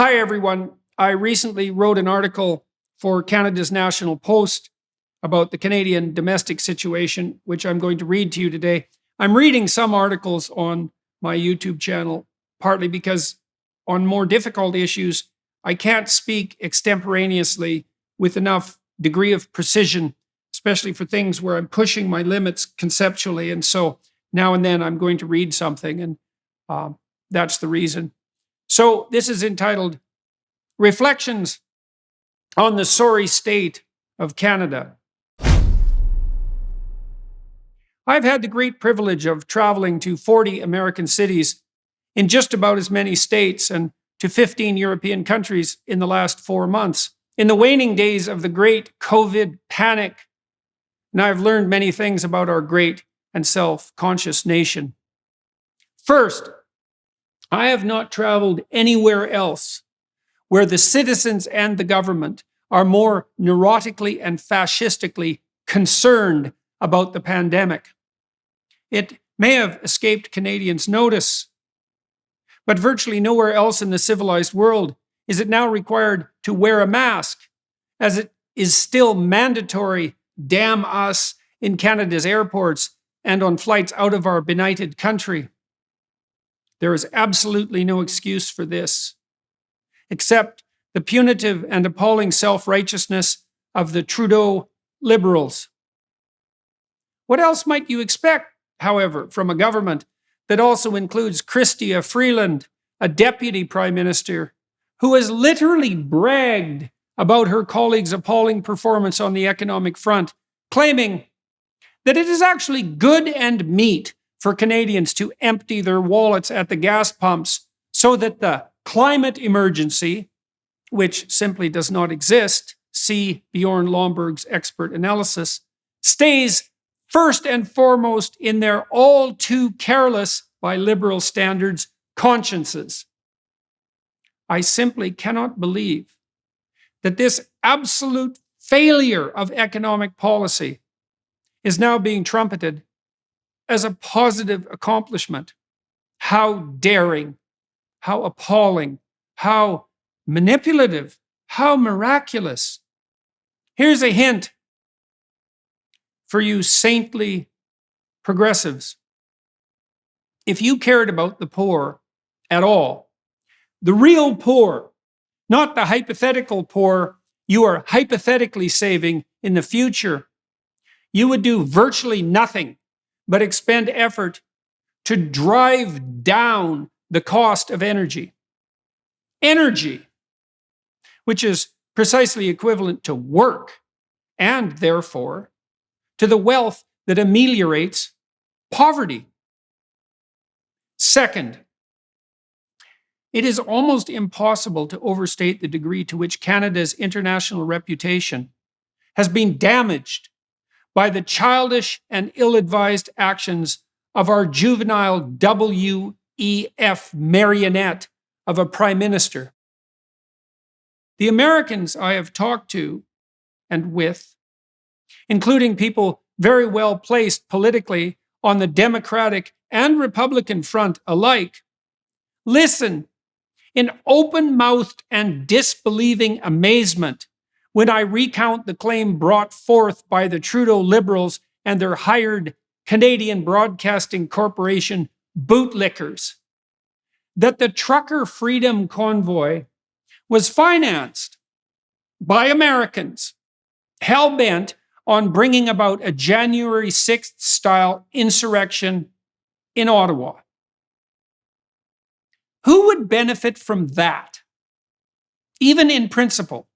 Hi, everyone. I recently wrote an article for Canada's National Post about the Canadian domestic situation, which I'm going to read to you today. I'm reading some articles on my YouTube channel, partly because on more difficult issues, I can't speak extemporaneously with enough degree of precision, especially for things where I'm pushing my limits conceptually. And so now and then I'm going to read something, and that's the reason. So this is entitled Reflections on the Sorry State of Canada. I've had the great privilege of traveling to 40 American cities in just about as many states and to 15 European countries in the last 4 months. In the waning days of the great COVID panic, and I've learned many things about our great and self-conscious nation. First, I have not traveled anywhere else where the citizens and the government are more neurotically and fascistically concerned about the pandemic. It may have escaped Canadians' notice, but virtually nowhere else in the civilized world is it now required to wear a mask, as it is still mandatory, damn us, in Canada's airports and on flights out of our benighted country. There is absolutely no excuse for this, except the punitive and appalling self-righteousness of the Trudeau Liberals. What else might you expect, however, from a government that also includes Chrystia Freeland, a deputy prime minister, who has literally bragged about her colleagues' appalling performance on the economic front, claiming that it is actually good and meet for Canadians to empty their wallets at the gas pumps so that the climate emergency, which simply does not exist, see Bjorn Lomborg's expert analysis, stays first and foremost in their all too careless, by liberal standards, consciences. I simply cannot believe that this absolute failure of economic policy is now being trumpeted as a positive accomplishment. How daring, how appalling, how manipulative, how miraculous. Here's a hint for you saintly progressives. If you cared about the poor at all, the real poor, not the hypothetical poor you are hypothetically saving in the future, you would do virtually nothing but expend effort to drive down the cost of energy. Energy, which is precisely equivalent to work, and therefore to the wealth that ameliorates poverty. Second, it is almost impossible to overstate the degree to which Canada's international reputation has been damaged by the childish and ill-advised actions of our juvenile WEF marionette of a prime minister. The Americans I have talked to and with, including people very well placed politically on the Democratic and Republican front alike, listen in open-mouthed and disbelieving amazement when I recount the claim brought forth by the Trudeau Liberals and their hired Canadian Broadcasting Corporation bootlickers that the Trucker Freedom Convoy was financed by Americans hell-bent on bringing about a January 6th style insurrection in Ottawa. Who would benefit from that, even in principle?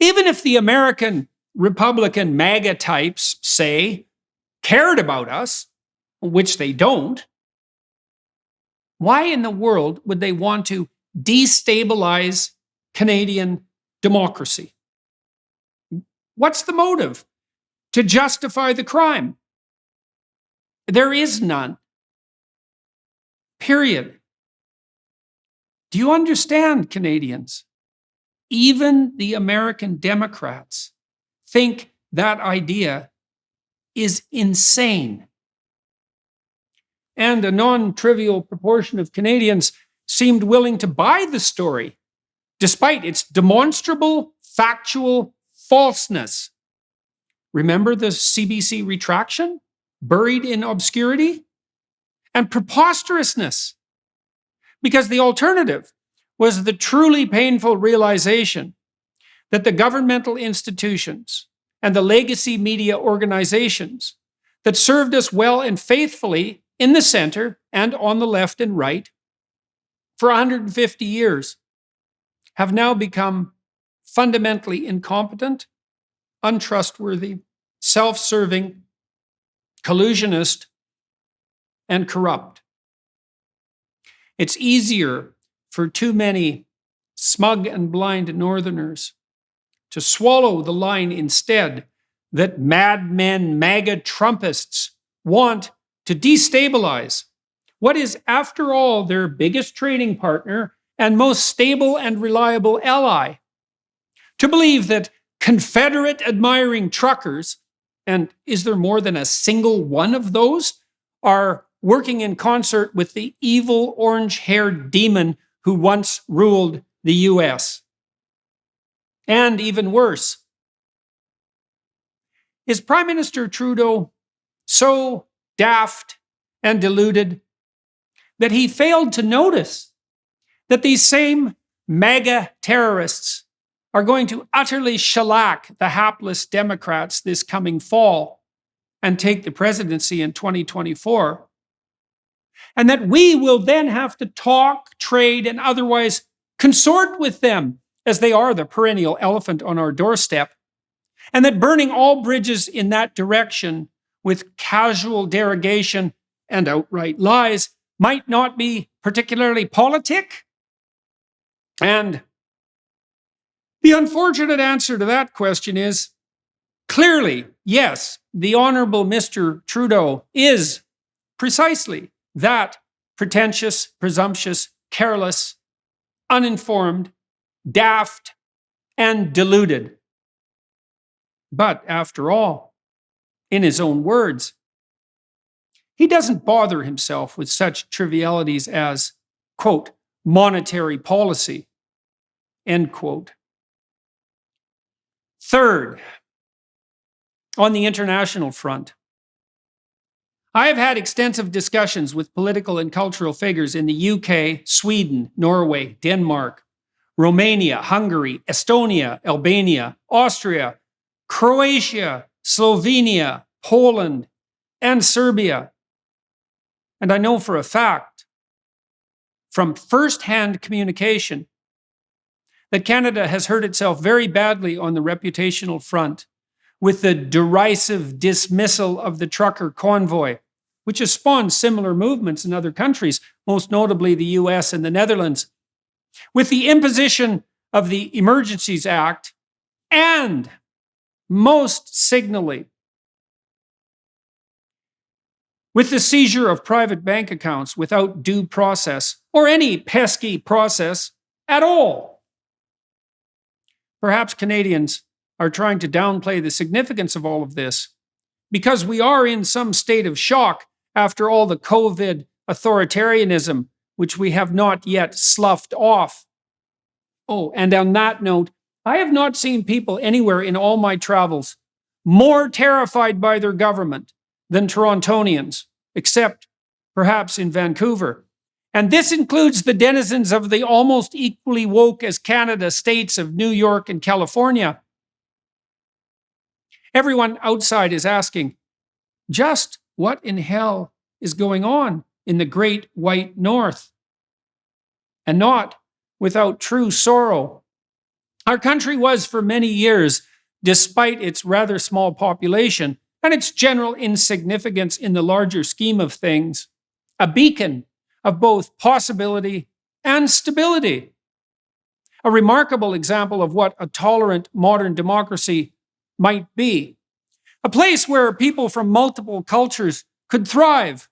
Even if the American Republican MAGA types, say, cared about us, which they don't, why in the world would they want to destabilize Canadian democracy? What's the motive to justify the crime? There is none. Period. Do you understand, Canadians? Even the American Democrats think that idea is insane. And a non-trivial proportion of Canadians seemed willing to buy the story, despite its demonstrable factual falseness. Remember the CBC retraction, buried in obscurity? And preposterousness, because the alternative was the truly painful realization that the governmental institutions and the legacy media organizations that served us well and faithfully in the center and on the left and right for 150 years have now become fundamentally incompetent, untrustworthy, self-serving, collusionist, and corrupt. It's easier for too many smug and blind Northerners to swallow the line instead that madmen, MAGA Trumpists want to destabilize what is, after all, their biggest trading partner and most stable and reliable ally. To believe that Confederate admiring truckers, and is there more than a single one of those, are working in concert with the evil orange-haired demon who once ruled the US. And even worse, is Prime Minister Trudeau so daft and deluded that he failed to notice that these same MAGA terrorists are going to utterly shellac the hapless Democrats this coming fall and take the presidency in 2024? And that we will then have to talk, trade, and otherwise consort with them, as they are the perennial elephant on our doorstep, and that burning all bridges in that direction with casual derogation and outright lies might not be particularly politic? And the unfortunate answer to that question is clearly, yes, the Honorable Mr. Trudeau is precisely that pretentious, presumptuous, careless, uninformed, daft, and deluded. But after all, in his own words, he doesn't bother himself with such trivialities as, quote, monetary policy, end quote. Third, on the international front, I have had extensive discussions with political and cultural figures in the UK, Sweden, Norway, Denmark, Romania, Hungary, Estonia, Albania, Austria, Croatia, Slovenia, Poland, and Serbia. And I know for a fact, from first-hand communication, that Canada has hurt itself very badly on the reputational front with the derisive dismissal of the trucker convoy, which has spawned similar movements in other countries, most notably the US and the Netherlands, with the imposition of the Emergencies Act, and most signally, with the seizure of private bank accounts without due process, or any pesky process at all. Perhaps Canadians are trying to downplay the significance of all of this because we are in some state of shock after all the COVID authoritarianism, which we have not yet sloughed off. Oh, and on that note, I have not seen people anywhere in all my travels more terrified by their government than Torontonians, except perhaps in Vancouver. And this includes the denizens of the almost equally woke as Canada states of New York and California. Everyone outside is asking, just what in hell is going on in the great white north? And not without true sorrow. Our country was for many years, despite its rather small population and its general insignificance in the larger scheme of things, a beacon of both possibility and stability. A remarkable example of what a tolerant modern democracy might be. A place where people from multiple cultures could thrive,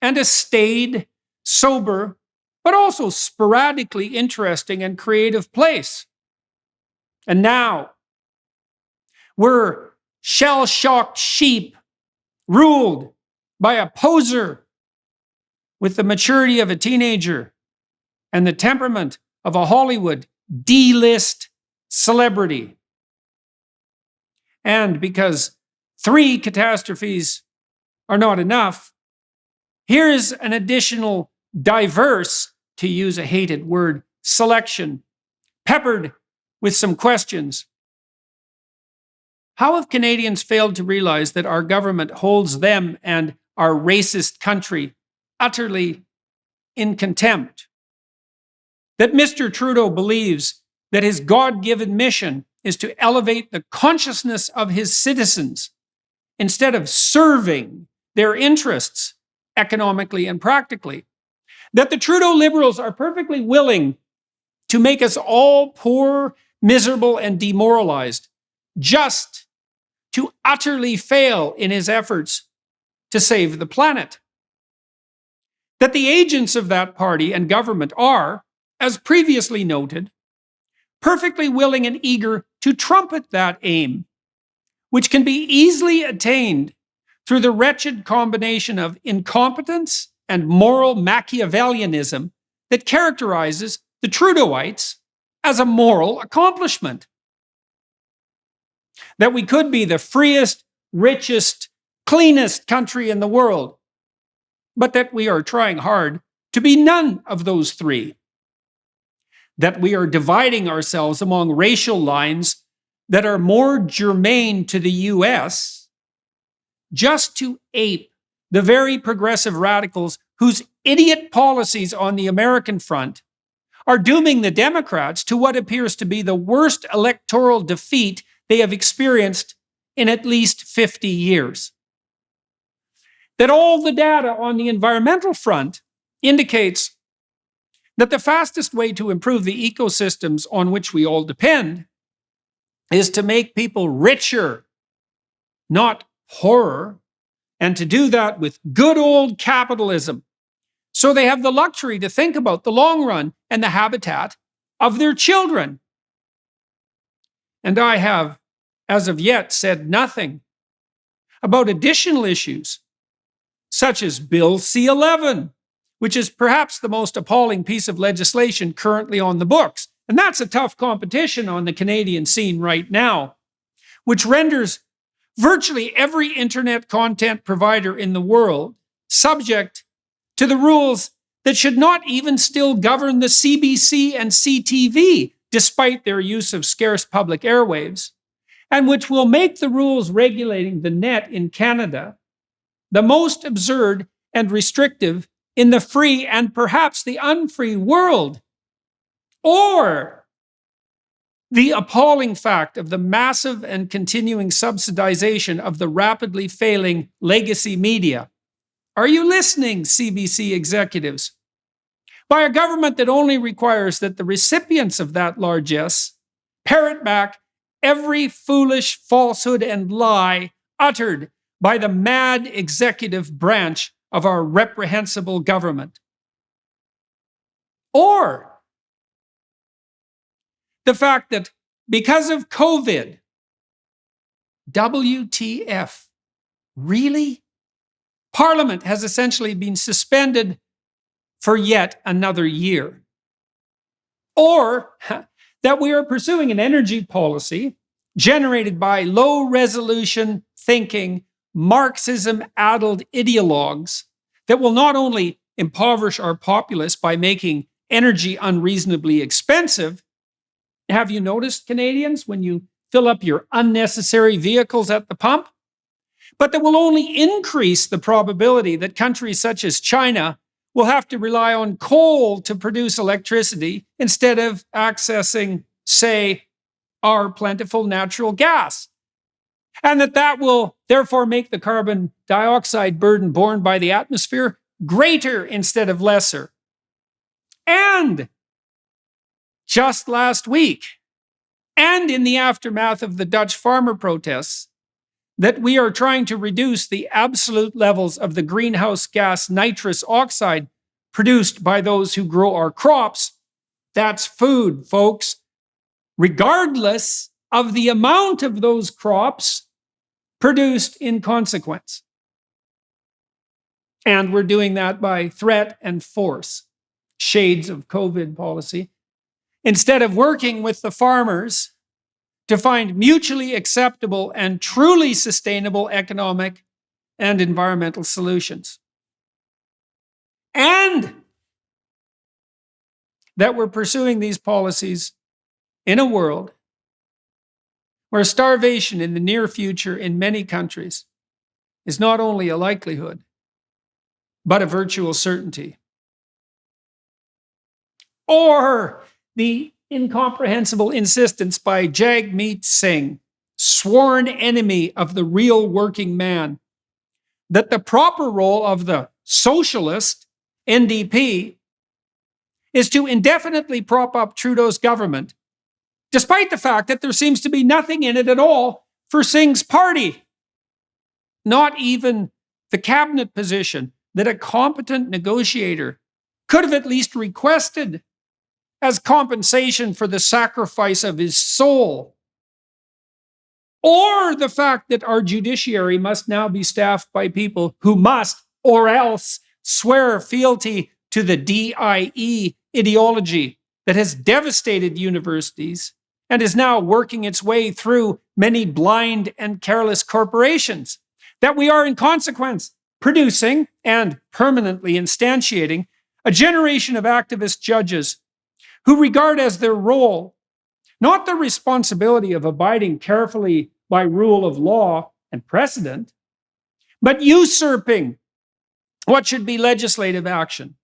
and a staid, sober, but also sporadically interesting and creative place. And now, we're shell-shocked sheep ruled by a poser with the maturity of a teenager and the temperament of a Hollywood D-list celebrity. And because 3 catastrophes are not enough, here's an additional diverse, to use a hated word, selection, peppered with some questions. How have Canadians failed to realize that our government holds them and our racist country utterly in contempt? That Mr. Trudeau believes that his God-given mission is to elevate the consciousness of his citizens instead of serving their interests economically and practically. That the Trudeau Liberals are perfectly willing to make us all poor, miserable, and demoralized just to utterly fail in his efforts to save the planet. That the agents of that party and government are, as previously noted, perfectly willing and eager to trumpet that aim, which can be easily attained through the wretched combination of incompetence and moral Machiavellianism that characterizes the Trudeauites as a moral accomplishment. That we could be the freest, richest, cleanest country in the world, but that we are trying hard to be none of those 3. That we are dividing ourselves among racial lines that are more germane to the US just to ape the very progressive radicals whose idiot policies on the American front are dooming the Democrats to what appears to be the worst electoral defeat they have experienced in at least 50 years. That all the data on the environmental front indicates that the fastest way to improve the ecosystems on which we all depend is to make people richer, not poorer, and to do that with good old capitalism, so they have the luxury to think about the long run and the habitat of their children. And I have, as of yet, said nothing about additional issues, such as Bill C-11, which is perhaps the most appalling piece of legislation currently on the books. And that's a tough competition on the Canadian scene right now, which renders virtually every internet content provider in the world subject to the rules that should not even still govern the CBC and CTV, despite their use of scarce public airwaves, and which will make the rules regulating the net in Canada the most absurd and restrictive in the free and perhaps the unfree world. Or the appalling fact of the massive and continuing subsidization of the rapidly failing legacy media. Are you listening, CBC executives? By a government that only requires that the recipients of that largesse parrot back every foolish falsehood and lie uttered by the mad executive branch of our reprehensible government. Or the fact that because of COVID, WTF, really? Parliament has essentially been suspended for yet another year. Or that we are pursuing an energy policy generated by low-resolution thinking, Marxism-addled ideologues that will not only impoverish our populace by making energy unreasonably expensive. Have you noticed, Canadians, when you fill up your unnecessary vehicles at the pump? But that will only increase the probability that countries such as China will have to rely on coal to produce electricity instead of accessing, say, our plentiful natural gas. And that will therefore make the carbon dioxide burden borne by the atmosphere greater instead of lesser. And just last week, and in the aftermath of the Dutch farmer protests, that we are trying to reduce the absolute levels of the greenhouse gas nitrous oxide produced by those who grow our crops. That's food, folks. Regardless of the amount of those crops produced in consequence. And we're doing that by threat and force. shades of COVID policy, instead of working with the farmers to find mutually acceptable and truly sustainable economic and environmental solutions. And that we're pursuing these policies in a world where starvation in the near future in many countries is not only a likelihood, but a virtual certainty. Or the incomprehensible insistence by Jagmeet Singh, sworn enemy of the real working man, that the proper role of the socialist NDP is to indefinitely prop up Trudeau's government, despite the fact that there seems to be nothing in it at all for Singh's party. Not even the cabinet position that a competent negotiator could have at least requested as compensation for the sacrifice of his soul. Or the fact that our judiciary must now be staffed by people who must, or else, swear fealty to the DIE ideology that has devastated universities and is now working its way through many blind and careless corporations. That we are, in consequence, producing and permanently instantiating a generation of activist judges who regard as their role not the responsibility of abiding carefully by rule of law and precedent, but usurping what should be legislative action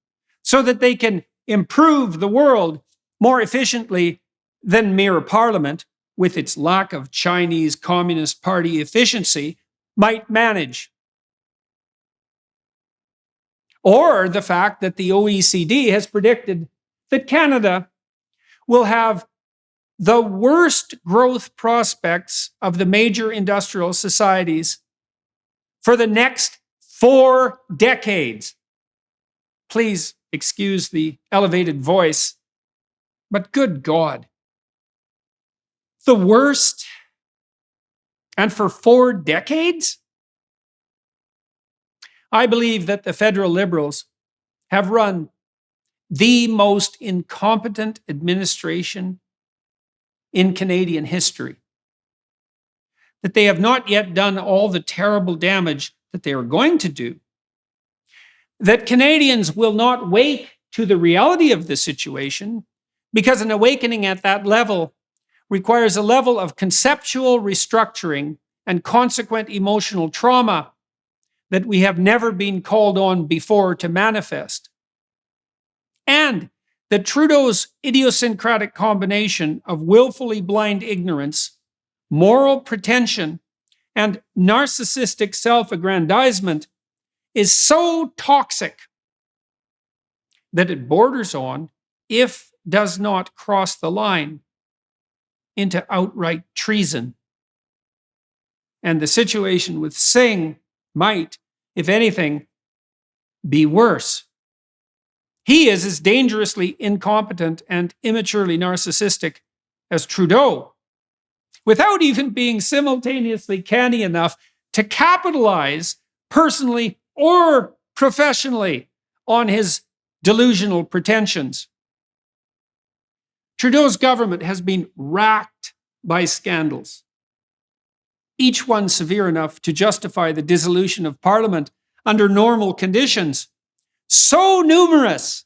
so that they can improve the world more efficiently than mere parliament, with its lack of Chinese Communist Party efficiency, might manage. Or the fact that the OECD has predicted that Canada will have the worst growth prospects of the major industrial societies for the next 4 decades. Please excuse the elevated voice, but good God. The worst? And for 4 decades? I believe that the federal Liberals have run the most incompetent administration in Canadian history. That they have not yet done all the terrible damage that they are going to do. That Canadians will not wake to the reality of the situation, because an awakening at that level requires a level of conceptual restructuring and consequent emotional trauma that we have never been called on before to manifest. And that Trudeau's idiosyncratic combination of willfully blind ignorance, moral pretension, and narcissistic self-aggrandizement is so toxic that it borders on, if does not cross the line, into outright treason. And the situation with Singh might, if anything, be worse. He is as dangerously incompetent and immaturely narcissistic as Trudeau, without even being simultaneously canny enough to capitalize personally or professionally on his delusional pretensions. Trudeau's government has been racked by scandals, each one severe enough to justify the dissolution of Parliament under normal conditions, so numerous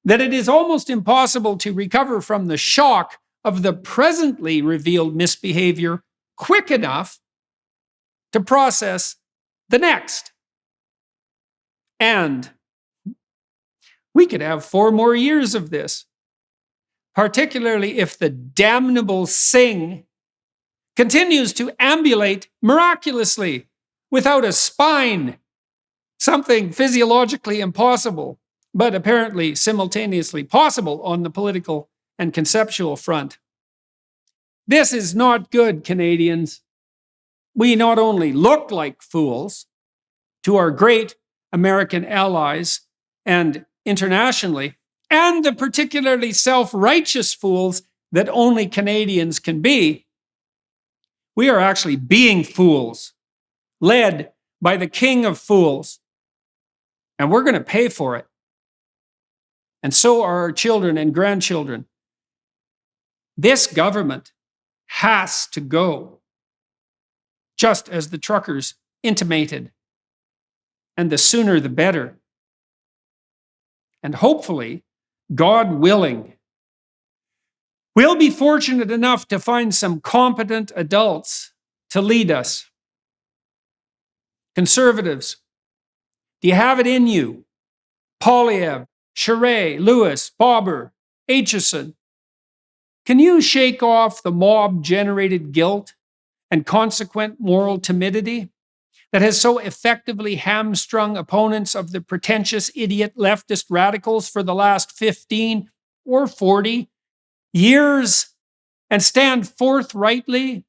that it is almost impossible to recover from the shock of the presently revealed misbehavior quick enough to process the next. And we could have 4 more years of this, particularly if the damnable Singh continues to ambulate miraculously without a spine, something physiologically impossible, but apparently simultaneously possible on the political and conceptual front. This is not good, Canadians. We not only look like fools to our great American allies and internationally, and the particularly self-righteous fools that only Canadians can be, we are actually being fools, led by the king of fools. And we're going to pay for it. and so are our children and grandchildren. This government has to go, just as the truckers intimated. And the sooner the better. And hopefully, God willing, we'll be fortunate enough to find some competent adults to lead us. Conservatives, do you have it in you? Polyev, Charest, Lewis, Bobber, Aitchison. Can you shake off the mob-generated guilt and consequent moral timidity that has so effectively hamstrung opponents of the pretentious idiot leftist radicals for the last 15 or 40 years, and stand forthrightly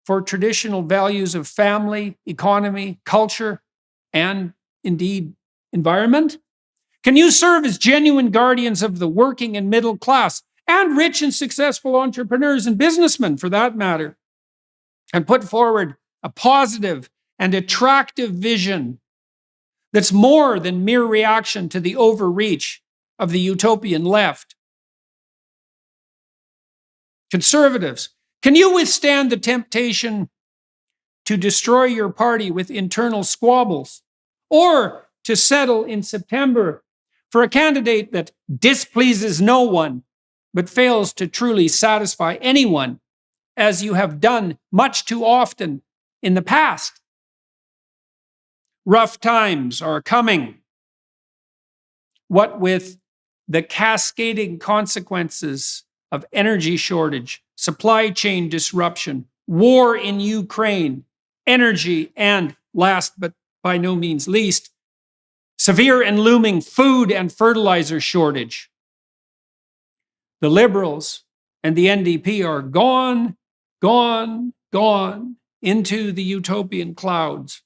for traditional values of family, economy, culture, and indeed environment? Can you serve as genuine guardians of the working and middle class, and rich and successful entrepreneurs and businessmen for that matter, and put forward a positive and attractive vision that's more than mere reaction to the overreach of the utopian left? Conservatives, can you withstand the temptation to destroy your party with internal squabbles, or to settle in September for a candidate that displeases no one but fails to truly satisfy anyone, as you have done much too often in the past? Rough times are coming. What with the cascading consequences of energy shortage, supply chain disruption, war in Ukraine, energy, and last but by no means least, severe and looming food and fertilizer shortage. The Liberals and the NDP are gone into the utopian clouds.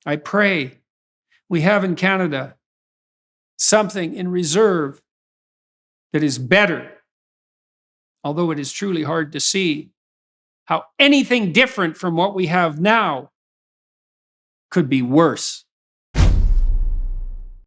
I pray we have in Canada something in reserve that is better, although it is truly hard to see how anything different from what we have now could be worse.